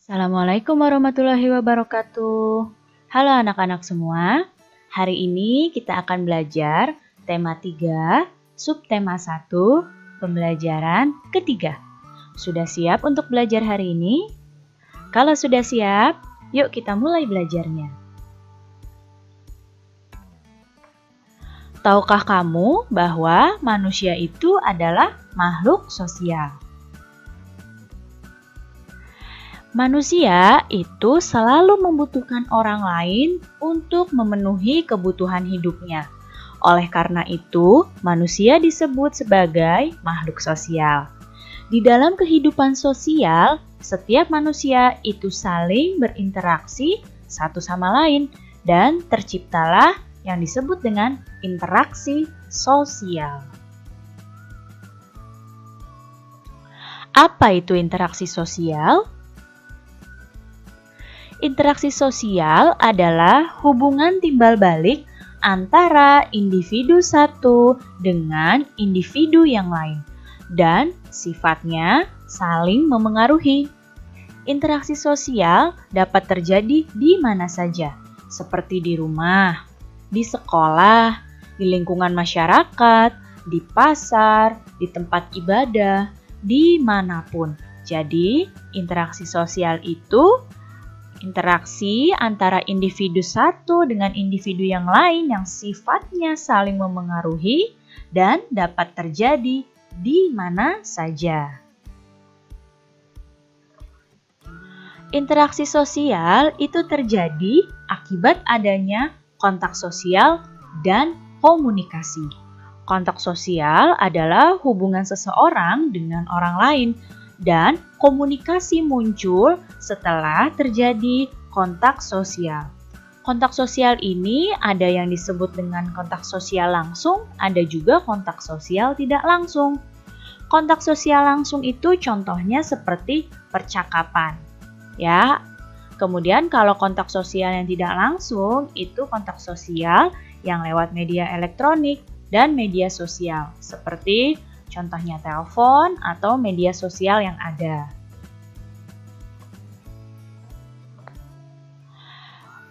Assalamualaikum warahmatullahi wabarakatuh. Halo anak-anak semua. Hari ini kita akan belajar tema 3, subtema 1, pembelajaran ketiga. Sudah siap untuk belajar hari ini? Kalau sudah siap, yuk kita mulai belajarnya. Tahukah kamu bahwa manusia itu adalah makhluk sosial? Manusia itu selalu membutuhkan orang lain untuk memenuhi kebutuhan hidupnya. Oleh karena itu, manusia disebut sebagai makhluk sosial. Di dalam kehidupan sosial, setiap manusia itu saling berinteraksi satu sama lain dan terciptalah yang disebut dengan interaksi sosial. Apa itu interaksi sosial? Interaksi sosial adalah hubungan timbal balik antara individu satu dengan individu yang lain dan sifatnya saling memengaruhi. Interaksi sosial dapat terjadi di mana saja, seperti di rumah, di sekolah, di lingkungan masyarakat, di pasar, di tempat ibadah, dimanapun. Jadi, interaksi sosial itu interaksi antara individu satu dengan individu yang lain yang sifatnya saling memengaruhi dan dapat terjadi di mana saja. Interaksi sosial itu terjadi akibat adanya kontak sosial dan komunikasi. Kontak sosial adalah hubungan seseorang dengan orang lain, dan komunikasi muncul setelah terjadi kontak sosial. Kontak sosial ini ada yang disebut dengan kontak sosial langsung, ada juga kontak sosial tidak langsung. Kontak sosial langsung itu contohnya seperti percakapan. Ya. Kemudian kalau kontak sosial yang tidak langsung itu kontak sosial yang lewat media elektronik dan media sosial seperti contohnya telepon atau media sosial yang ada.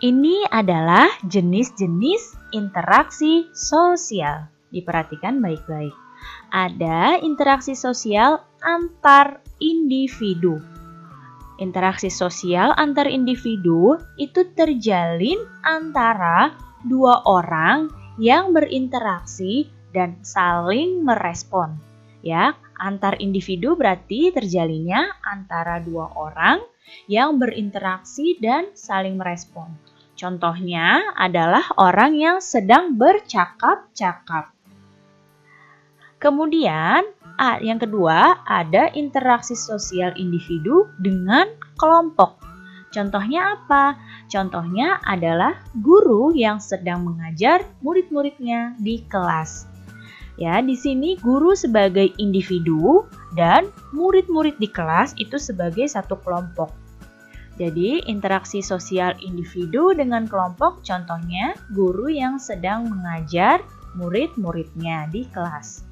Ini adalah jenis-jenis interaksi sosial. Diperhatikan baik-baik. Ada interaksi sosial antar individu. Interaksi sosial antar individu itu terjalin antara dua orang yang berinteraksi dan saling merespon. Ya, antar individu berarti terjalinnya antara dua orang yang berinteraksi dan saling merespon. Contohnya adalah orang yang sedang bercakap-cakap. Kemudian, yang kedua ada interaksi sosial individu dengan kelompok. Contohnya apa? Contohnya adalah guru yang sedang mengajar murid-muridnya di kelas. Ya, di sini guru sebagai individu dan murid-murid di kelas itu sebagai satu kelompok. Jadi, interaksi sosial individu dengan kelompok contohnya guru yang sedang mengajar murid-muridnya di kelas.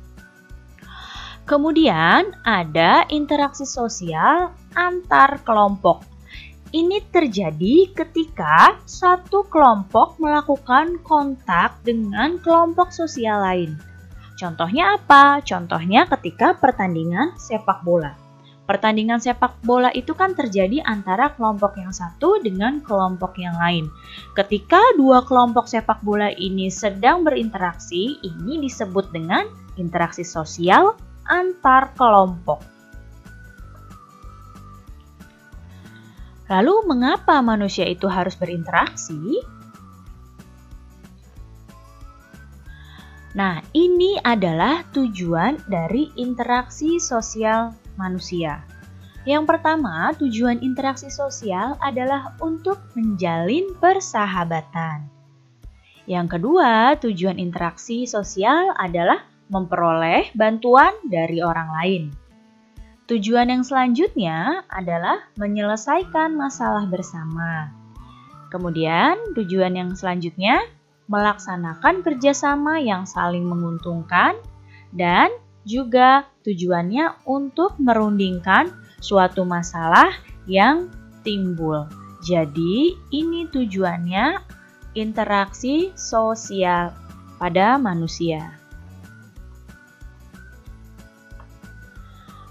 Kemudian, ada interaksi sosial antar kelompok. Ini terjadi ketika satu kelompok melakukan kontak dengan kelompok sosial lain. Contohnya apa? Contohnya ketika pertandingan sepak bola. Pertandingan sepak bola itu kan terjadi antara kelompok yang satu dengan kelompok yang lain. Ketika dua kelompok sepak bola ini sedang berinteraksi, ini disebut dengan interaksi sosial antar kelompok. Lalu mengapa manusia itu harus berinteraksi? Nah, ini adalah tujuan dari interaksi sosial manusia. Yang pertama, tujuan interaksi sosial adalah untuk menjalin persahabatan. Yang kedua, tujuan interaksi sosial adalah memperoleh bantuan dari orang lain. Tujuan yang selanjutnya adalah menyelesaikan masalah bersama. Kemudian, tujuan yang selanjutnya melaksanakan kerjasama yang saling menguntungkan dan juga tujuannya untuk merundingkan suatu masalah yang timbul. Jadi, ini tujuannya interaksi sosial pada manusia.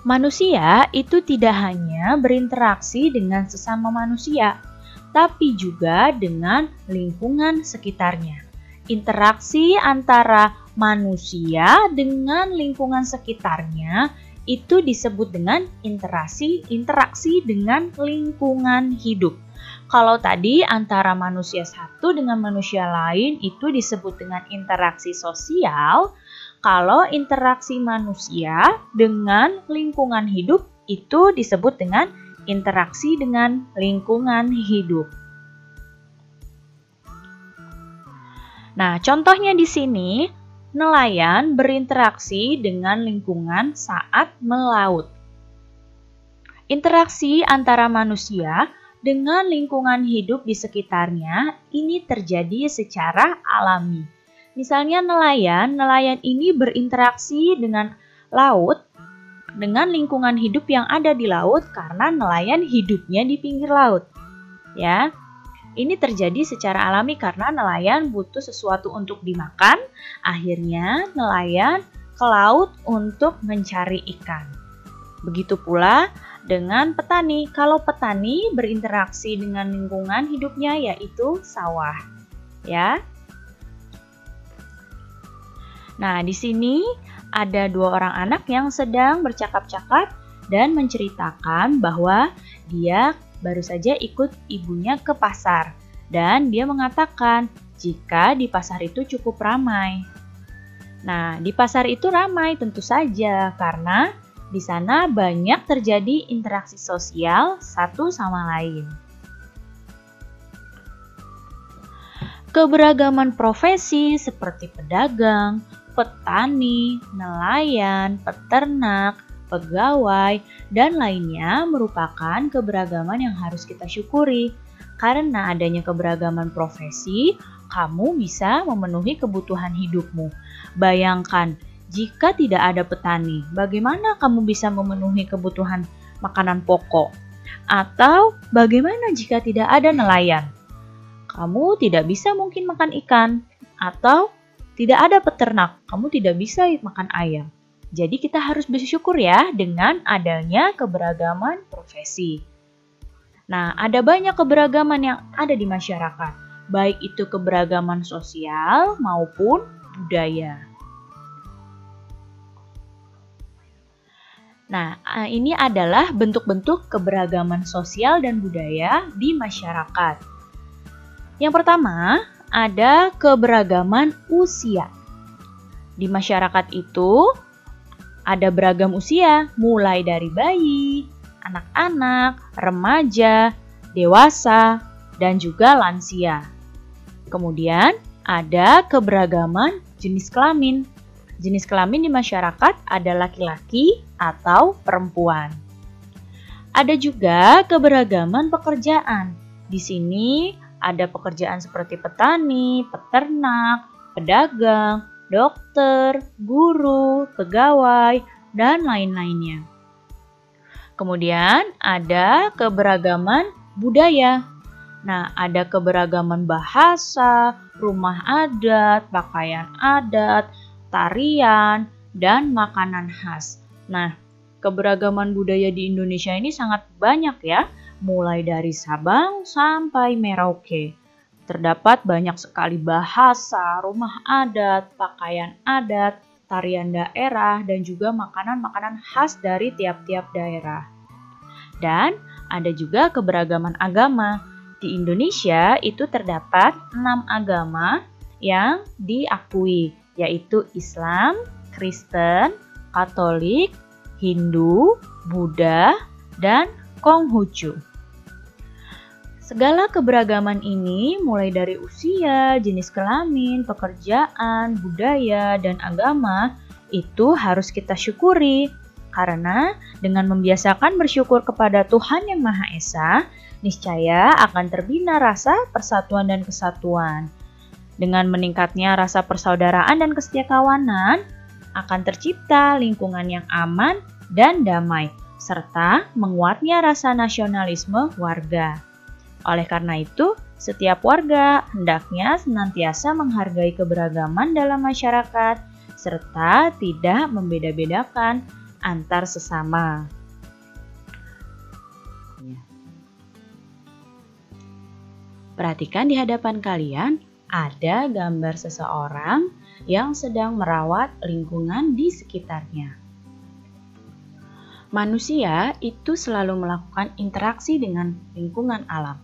Manusia itu tidak hanya berinteraksi dengan sesama manusia, tapi juga dengan lingkungan sekitarnya. Interaksi antara manusia dengan lingkungan sekitarnya itu disebut dengan interaksi dengan lingkungan hidup. Kalau tadi antara manusia satu dengan manusia lain itu disebut dengan interaksi sosial, kalau interaksi manusia dengan lingkungan hidup itu disebut dengan interaksi dengan lingkungan hidup. Nah, contohnya di sini, nelayan berinteraksi dengan lingkungan saat melaut. Interaksi antara manusia dengan lingkungan hidup di sekitarnya ini terjadi secara alami. Misalnya nelayan ini berinteraksi dengan laut, dengan lingkungan hidup yang ada di laut karena nelayan hidupnya di pinggir laut. Ya. Ini terjadi secara alami karena nelayan butuh sesuatu untuk dimakan, akhirnya nelayan ke laut untuk mencari ikan. Begitu pula dengan petani. Kalau petani berinteraksi dengan lingkungan hidupnya yaitu sawah. Ya. Nah, di sini ada dua orang anak yang sedang bercakap-cakap dan menceritakan bahwa dia baru saja ikut ibunya ke pasar. Dan dia mengatakan jika di pasar itu cukup ramai. Nah, di pasar itu ramai tentu saja karena di sana banyak terjadi interaksi sosial satu sama lain. Keberagaman profesi seperti pedagang, petani, nelayan, peternak, pegawai, dan lainnya merupakan keberagaman yang harus kita syukuri. Karena adanya keberagaman profesi, kamu bisa memenuhi kebutuhan hidupmu. Bayangkan, jika tidak ada petani, bagaimana kamu bisa memenuhi kebutuhan makanan pokok? Atau bagaimana jika tidak ada nelayan? Kamu tidak bisa mungkin makan ikan, atau tidak ada peternak, kamu tidak bisa makan ayam. Jadi kita harus bersyukur ya dengan adanya keberagaman profesi. Nah, ada banyak keberagaman yang ada di masyarakat, baik itu keberagaman sosial maupun budaya. Nah, ini adalah bentuk-bentuk keberagaman sosial dan budaya di masyarakat. Yang pertama, ada keberagaman usia. Di masyarakat itu ada beragam usia, mulai dari bayi, anak-anak, remaja, dewasa, dan juga lansia. Kemudian ada keberagaman jenis kelamin. Jenis kelamin di masyarakat ada laki-laki atau perempuan. Ada juga keberagaman pekerjaan. Di sini ada pekerjaan seperti petani, peternak, pedagang, dokter, guru, pegawai, dan lain-lainnya. Kemudian ada keberagaman budaya. Nah, ada keberagaman bahasa, rumah adat, pakaian adat, tarian, dan makanan khas. Nah, keberagaman budaya di Indonesia ini sangat banyak ya. Mulai dari Sabang sampai Merauke. Terdapat banyak sekali bahasa, rumah adat, pakaian adat, tarian daerah, dan juga makanan-makanan khas dari tiap-tiap daerah. Dan ada juga keberagaman agama. Di Indonesia itu terdapat 6 agama yang diakui, yaitu Islam, Kristen, Katolik, Hindu, Buddha, dan Konghucu. Segala keberagaman ini mulai dari usia, jenis kelamin, pekerjaan, budaya, dan agama itu harus kita syukuri. Karena dengan membiasakan bersyukur kepada Tuhan Yang Maha Esa, niscaya akan terbina rasa persatuan dan kesatuan. Dengan meningkatnya rasa persaudaraan dan kesetiakawanan, akan tercipta lingkungan yang aman dan damai. serta menguatnya rasa nasionalisme warga. Oleh karena itu, setiap warga hendaknya senantiasa menghargai keberagaman dalam masyarakat serta tidak membeda-bedakan antar sesama. Perhatikan di hadapan kalian ada gambar seseorang yang sedang merawat lingkungan di sekitarnya. Manusia itu selalu melakukan interaksi dengan lingkungan alam.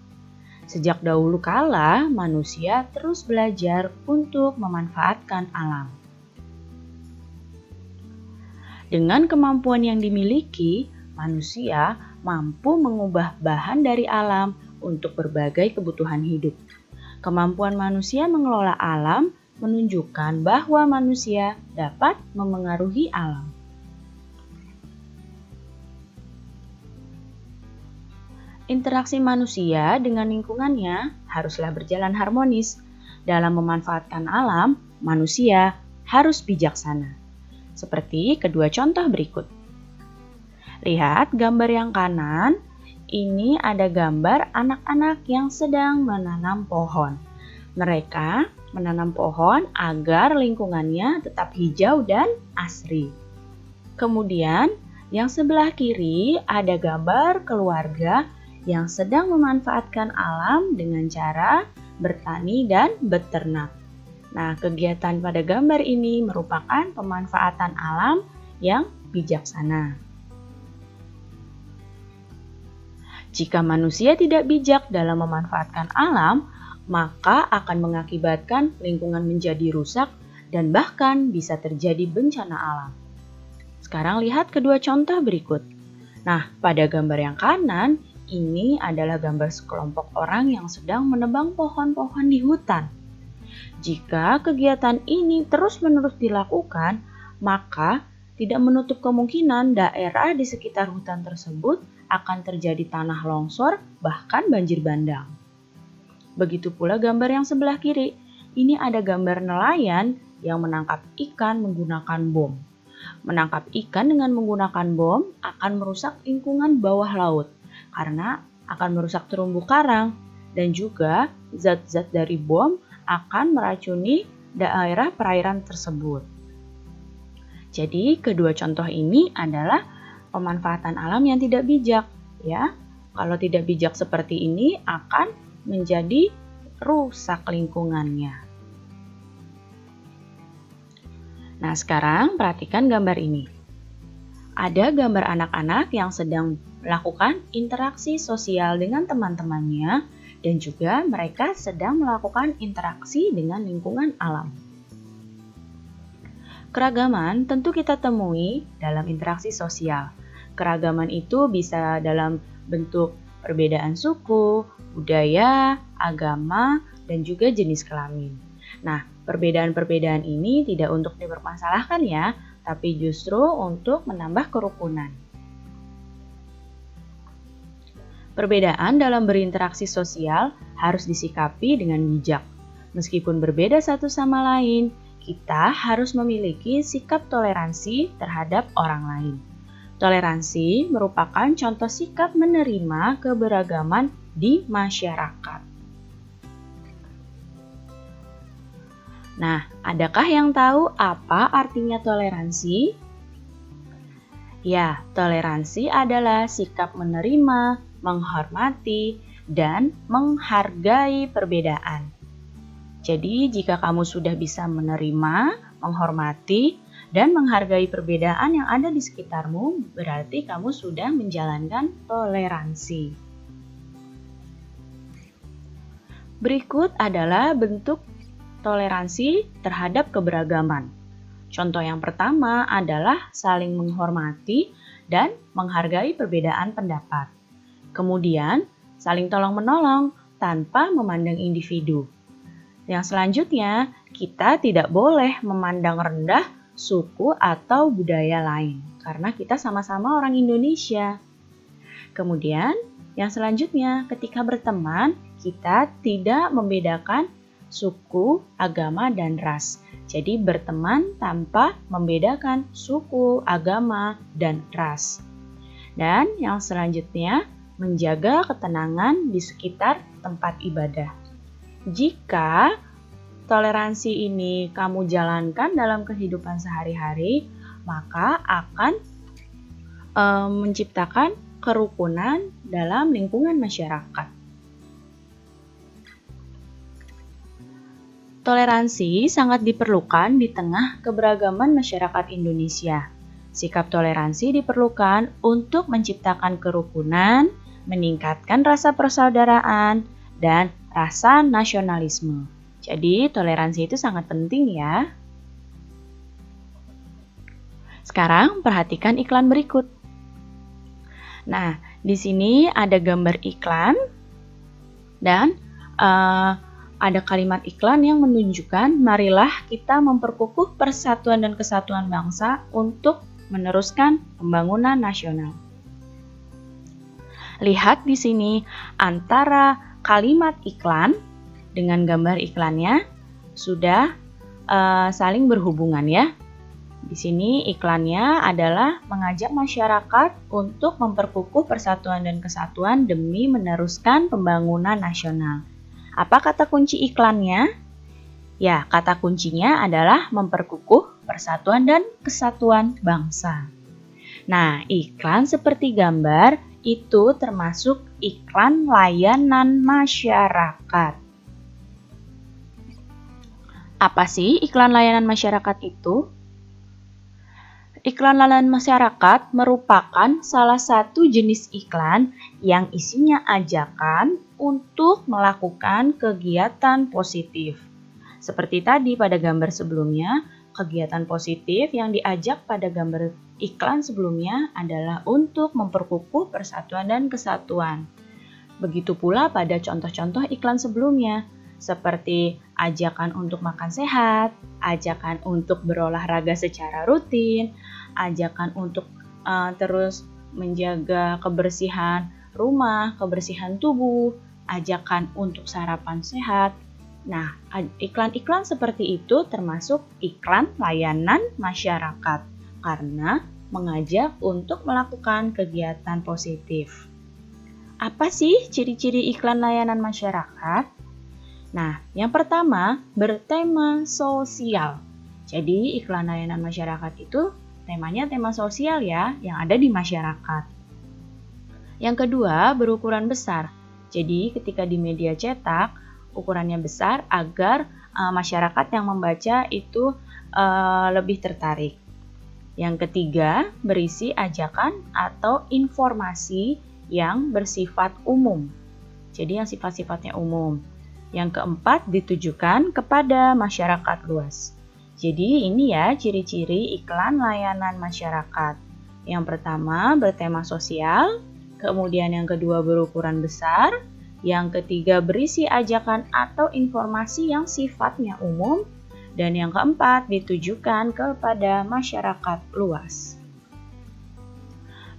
Sejak dahulu kala, manusia terus belajar untuk memanfaatkan alam. Dengan kemampuan yang dimiliki, manusia mampu mengubah bahan dari alam untuk berbagai kebutuhan hidup. Kemampuan manusia mengelola alam menunjukkan bahwa manusia dapat memengaruhi alam. Interaksi manusia dengan lingkungannya haruslah berjalan harmonis. Dalam memanfaatkan alam, manusia harus bijaksana. Seperti kedua contoh berikut. Lihat gambar yang kanan, ini ada gambar anak-anak yang sedang menanam pohon. Mereka menanam pohon agar lingkungannya tetap hijau dan asri. Kemudian, yang sebelah kiri ada gambar keluarga yang sedang memanfaatkan alam dengan cara bertani dan beternak. Nah, kegiatan pada gambar ini merupakan pemanfaatan alam yang bijaksana. Jika manusia tidak bijak dalam memanfaatkan alam, maka akan mengakibatkan lingkungan menjadi rusak dan bahkan bisa terjadi bencana alam. Sekarang lihat kedua contoh berikut. Nah, pada gambar yang kanan, ini adalah gambar sekelompok orang yang sedang menebang pohon-pohon di hutan. Jika kegiatan ini terus-menerus dilakukan, maka tidak menutup kemungkinan daerah di sekitar hutan tersebut akan terjadi tanah longsor, bahkan banjir bandang. Begitu pula gambar yang sebelah kiri. Ini ada gambar nelayan yang menangkap ikan menggunakan bom. Menangkap ikan dengan menggunakan bom akan merusak lingkungan bawah laut karena akan merusak terumbu karang dan juga zat-zat dari bom akan meracuni daerah perairan tersebut. Jadi kedua contoh ini adalah pemanfaatan alam yang tidak bijak, ya. Kalau tidak bijak seperti ini akan menjadi rusak lingkungannya. Nah, sekarang perhatikan gambar ini. Ada gambar anak-anak yang sedang melakukan interaksi sosial dengan teman-temannya dan juga mereka sedang melakukan interaksi dengan lingkungan alam. Keragaman tentu kita temui dalam interaksi sosial. Keragaman itu bisa dalam bentuk perbedaan suku, budaya, agama, dan juga jenis kelamin. Nah, perbedaan-perbedaan ini tidak untuk dipermasalahkan ya, tapi justru untuk menambah kerukunan. Perbedaan dalam berinteraksi sosial harus disikapi dengan bijak. Meskipun berbeda satu sama lain, kita harus memiliki sikap toleransi terhadap orang lain. Toleransi merupakan contoh sikap menerima keberagaman di masyarakat. Nah, adakah yang tahu apa artinya toleransi? Ya, toleransi adalah sikap menerima, menghormati, dan menghargai perbedaan. Jadi, jika kamu sudah bisa menerima, menghormati, dan menghargai perbedaan yang ada di sekitarmu, berarti kamu sudah menjalankan toleransi. Berikut adalah bentuk toleransi terhadap keberagaman. Contoh yang pertama adalah saling menghormati dan menghargai perbedaan pendapat. Kemudian, saling tolong-menolong tanpa memandang individu. Yang selanjutnya, kita tidak boleh memandang rendah suku atau budaya lain, karena kita sama-sama orang Indonesia. Kemudian, yang selanjutnya, ketika berteman, kita tidak membedakan suku, agama, dan ras. Jadi berteman tanpa membedakan suku, agama, dan ras. Dan yang selanjutnya, menjaga ketenangan di sekitar tempat ibadah. Jika toleransi ini kamu jalankan dalam kehidupan sehari-hari, maka akan menciptakan kerukunan dalam lingkungan masyarakat. Toleransi sangat diperlukan di tengah keberagaman masyarakat Indonesia. Sikap toleransi diperlukan untuk menciptakan kerukunan, meningkatkan rasa persaudaraan, dan rasa nasionalisme. Jadi, toleransi itu sangat penting ya. Sekarang perhatikan iklan berikut. Nah, di sini ada gambar iklan dan ada kalimat iklan yang menunjukkan marilah kita memperkukuh persatuan dan kesatuan bangsa untuk meneruskan pembangunan nasional. Lihat di sini antara kalimat iklan dengan gambar iklannya sudah saling berhubungan ya. Di sini iklannya adalah mengajak masyarakat untuk memperkukuh persatuan dan kesatuan demi meneruskan pembangunan nasional. Apa kata kunci iklannya? Ya, kata kuncinya adalah memperkukuh persatuan dan kesatuan bangsa. Nah, iklan seperti gambar itu termasuk iklan layanan masyarakat. Apa sih iklan layanan masyarakat itu? Iklan layanan masyarakat merupakan salah satu jenis iklan yang isinya ajakan untuk melakukan kegiatan positif. Seperti tadi pada gambar sebelumnya, kegiatan positif yang diajak pada gambar iklan sebelumnya adalah untuk memperkukuh persatuan dan kesatuan. Begitu pula pada contoh-contoh iklan sebelumnya, seperti ajakan untuk makan sehat, ajakan untuk berolahraga secara rutin, ajakan untuk terus menjaga kebersihan rumah, kebersihan tubuh, ajakan untuk sarapan sehat. Nah, iklan-iklan seperti itu termasuk iklan layanan masyarakat karena mengajak untuk melakukan kegiatan positif. Apa sih ciri-ciri iklan layanan masyarakat? Nah, yang pertama bertema sosial. Jadi iklan layanan masyarakat itu temanya tema sosial ya, yang ada di masyarakat. Yang kedua berukuran besar. Jadi ketika di media cetak, ukurannya besar agar masyarakat yang membaca itu lebih tertarik. Yang ketiga berisi ajakan atau informasi yang bersifat umum. Jadi yang sifat-sifatnya umum. Yang keempat ditujukan kepada masyarakat luas. Jadi ini ya ciri-ciri iklan layanan masyarakat. Yang pertama bertema sosial, kemudian yang kedua berukuran besar, yang ketiga berisi ajakan atau informasi yang sifatnya umum, dan yang keempat ditujukan kepada masyarakat luas.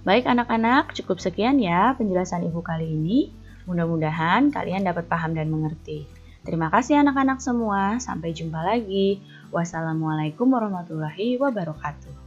Baik anak-anak, cukup sekian ya penjelasan Ibu kali ini. Mudah-mudahan kalian dapat paham dan mengerti. Terima kasih anak-anak semua. Sampai jumpa lagi. Wassalamualaikum warahmatullahi wabarakatuh.